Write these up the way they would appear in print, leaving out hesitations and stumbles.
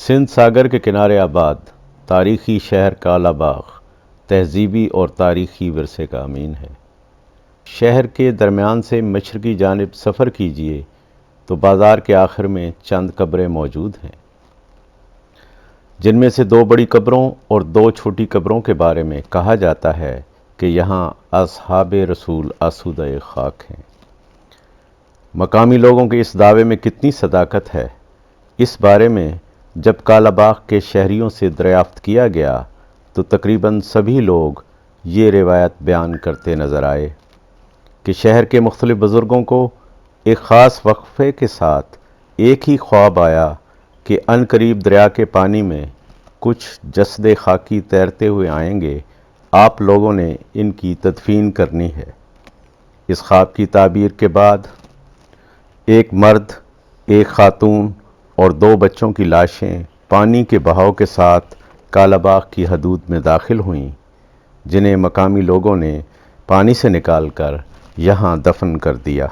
سندھ ساگر کے کنارے آباد تاریخی شہر کالا باغ تہذیبی اور تاریخی ورثے کا امین ہے۔ شہر کے درمیان سے مشرقی جانب سفر کیجیے تو بازار کے آخر میں چند قبریں موجود ہیں، جن میں سے 2 بڑی قبروں اور 2 چھوٹی قبروں کے بارے میں کہا جاتا ہے کہ یہاں اصحاب رسول آسودہ خاک ہیں۔ مقامی لوگوں کے اس دعوے میں کتنی صداقت ہے، اس بارے میں جب کالا باغ کے شہریوں سے دریافت کیا گیا تو تقریباً سبھی لوگ یہ روایت بیان کرتے نظر آئے کہ شہر کے مختلف بزرگوں کو ایک خاص وقفے کے ساتھ ایک ہی خواب آیا کہ عنقریب دریا کے پانی میں کچھ جسد خاکی تیرتے ہوئے آئیں گے، آپ لوگوں نے ان کی تدفین کرنی ہے۔ اس خواب کی تعبیر کے بعد ایک مرد، ایک خاتون اور 2 بچوں کی لاشیں پانی کے بہاؤ کے ساتھ کالا باغ کی حدود میں داخل ہوئیں، جنہیں مقامی لوگوں نے پانی سے نکال کر یہاں دفن کر دیا۔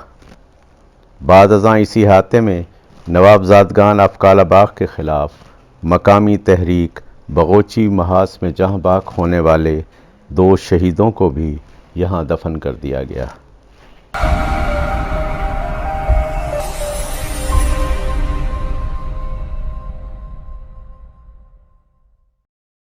بعد ازاں اسی احاطے میں نواب زادگان آف کالا باغ کے خلاف مقامی تحریک بغوچی محاذ میں جاں بحق ہونے والے 2 شہیدوں کو بھی یہاں دفن کر دیا گیا۔